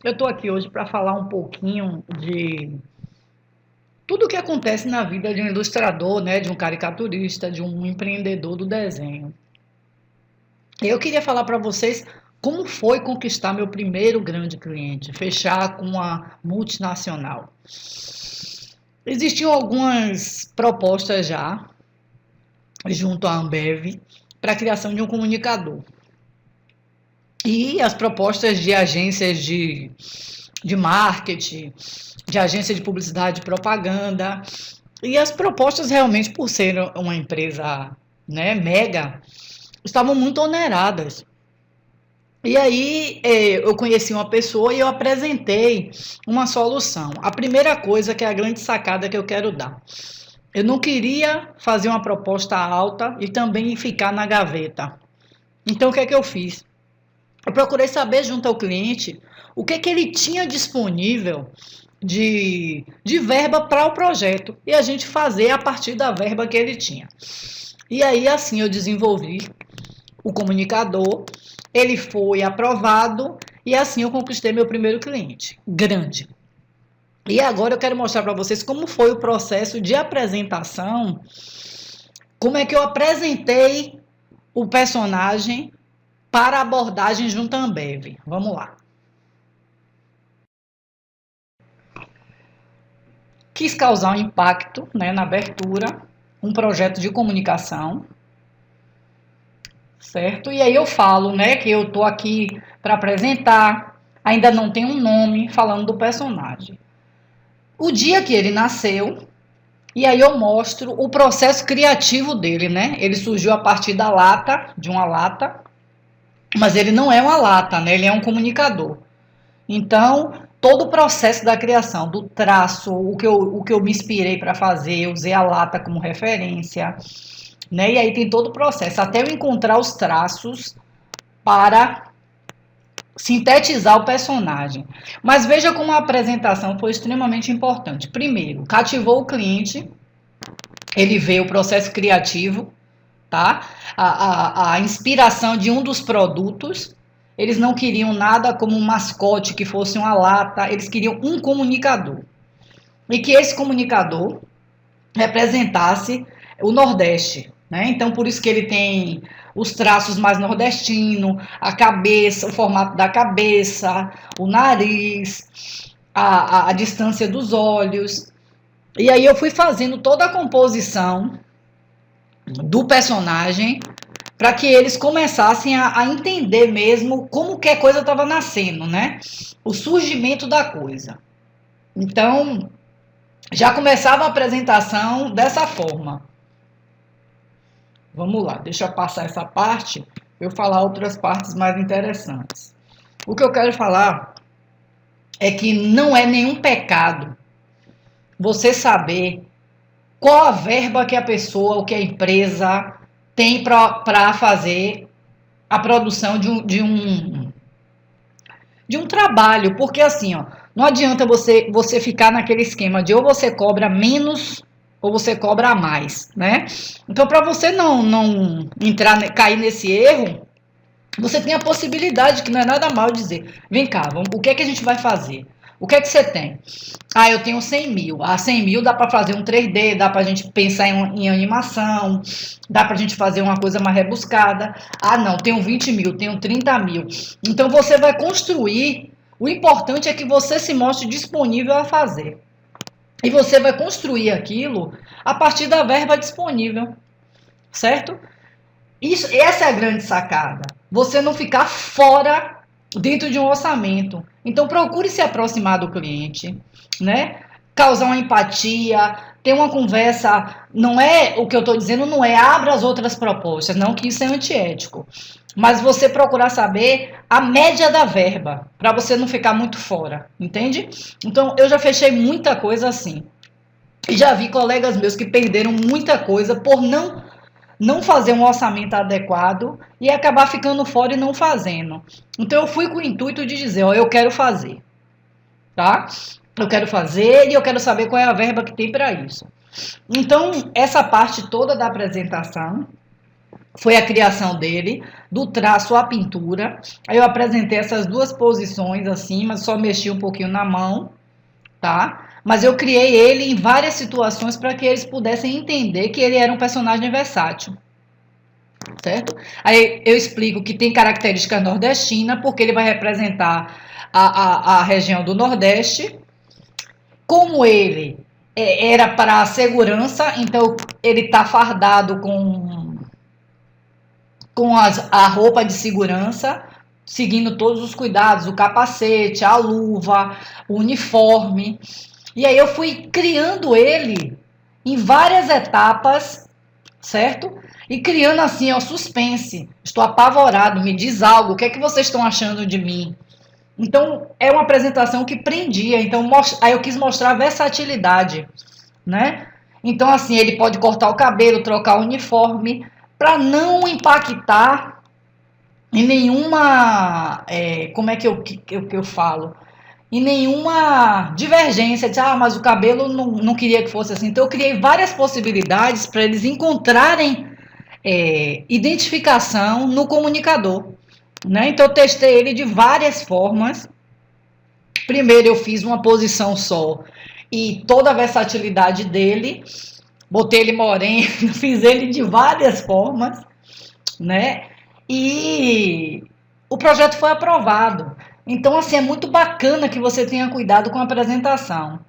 Eu estou aqui hoje para falar um pouquinho de tudo o que acontece na vida de um ilustrador, né, de um caricaturista, de um empreendedor do desenho. Eu queria falar para vocês como foi conquistar meu primeiro grande cliente, fechar com uma multinacional. Existiam algumas propostas já junto à Ambev para a criação de um comunicador. E as propostas de agências de marketing, de agência de publicidade e propaganda. E as propostas realmente, por ser uma empresa, né, mega, estavam muito oneradas. E aí eu conheci uma pessoa e eu apresentei uma solução. A primeira coisa, que é a grande sacada que eu quero dar. Eu não queria fazer uma proposta alta e também ficar na gaveta. Então o que é que eu fiz? Eu procurei saber junto ao cliente o que ele tinha disponível de verba para o projeto e a gente fazer a partir da verba que ele tinha. E aí assim eu desenvolvi o comunicador, ele foi aprovado e assim eu conquistei meu primeiro cliente, grande. E agora eu quero mostrar para vocês como foi o processo de apresentação, como é que eu apresentei o personagem para a abordagem junto à Ambev. Vamos lá. Quis causar um impacto, né, na abertura, um projeto de comunicação, certo? E aí eu falo, né, que eu tô aqui para apresentar, ainda não tem um nome, falando do personagem. O dia que ele nasceu, e aí eu mostro o processo criativo dele, né? Ele surgiu a partir da lata, de uma lata, mas ele não é uma lata, né? Ele é um comunicador. Então, todo o processo da criação, do traço, o que eu me inspirei para fazer, eu usei a lata como referência, né? E aí tem todo o processo, até eu encontrar os traços para sintetizar o personagem. Mas veja como a apresentação foi extremamente importante. Primeiro, cativou o cliente, ele vê o processo criativo, tá? A inspiração de um dos produtos. Eles não queriam nada como um mascote que fosse uma lata, eles queriam um comunicador. E que esse comunicador representasse o Nordeste, né? Então, por isso que ele tem os traços mais nordestinos, a cabeça, o formato da cabeça, o nariz, a distância dos olhos. E aí eu fui fazendo toda a composição do personagem para que eles começassem a entender mesmo como que a coisa estava nascendo, né? O surgimento da coisa. Então, já começava a apresentação dessa forma. Vamos lá, deixa eu passar essa parte, eu falar outras partes mais interessantes. O que eu quero falar é que não é nenhum pecado você saber qual a verba que a pessoa ou que a empresa tem para fazer a produção de um trabalho, porque assim, ó, não adianta você ficar naquele esquema de ou você cobra menos ou você cobra mais, né? Então, para você não cair nesse erro, você tem a possibilidade, que não é nada mal dizer, vem cá, o que é que a gente vai fazer? O que é que você tem? Ah, eu tenho 100 mil. Ah, 100 mil dá para fazer um 3D, dá para a gente pensar em animação, dá para a gente fazer uma coisa mais rebuscada. Ah, não, tenho 20 mil, tenho 30 mil. Então você vai construir. O importante é que você se mostre disponível a fazer. E você vai construir aquilo a partir da verba disponível, certo? Essa é a grande sacada. Você não ficar fora dentro de um orçamento. Então procure se aproximar do cliente, né? Causar uma empatia, ter uma conversa. Não é o que eu estou dizendo, não é abra as outras propostas, não, que isso é antiético. Mas você procurar saber a média da verba, para você não ficar muito fora, entende? Então eu já fechei muita coisa assim. E já vi colegas meus que perderam muita coisa por não fazer um orçamento adequado e acabar ficando fora e não fazendo. Então eu fui com o intuito de dizer, ó, eu quero fazer, tá? Eu quero fazer e eu quero saber qual é a verba que tem para isso. Então, essa parte toda da apresentação foi a criação dele, do traço à pintura. Aí eu apresentei essas duas posições assim, mas só mexi um pouquinho na mão, tá? Mas eu criei ele em várias situações para que eles pudessem entender que ele era um personagem versátil, certo? Aí eu explico que tem característica nordestina, porque ele vai representar a região do Nordeste. Como ele era para segurança, então ele está fardado com a roupa de segurança, seguindo todos os cuidados, o capacete, a luva, o uniforme. E aí eu fui criando ele em várias etapas, certo? E criando assim, ó, suspense. Estou apavorado, me diz algo, o que é que vocês estão achando de mim? Então, é uma apresentação que prendia. Então, aí eu quis mostrar a versatilidade, né? Então, assim, ele pode cortar o cabelo, trocar o uniforme, para não impactar em nenhuma, como é que eu falo? Em nenhuma divergência de, mas o cabelo não queria que fosse assim. Então, eu criei várias possibilidades para eles encontrarem identificação no comunicador, né? Então, eu testei ele de várias formas. Primeiro, eu fiz uma posição só e toda a versatilidade dele, botei ele moreno, fiz ele de várias formas, né? E o projeto foi aprovado. Então, assim, é muito bacana que você tenha cuidado com a apresentação.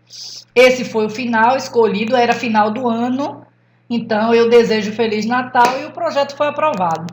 Esse foi o final escolhido, era final do ano. Então, eu desejo Feliz Natal e o projeto foi aprovado.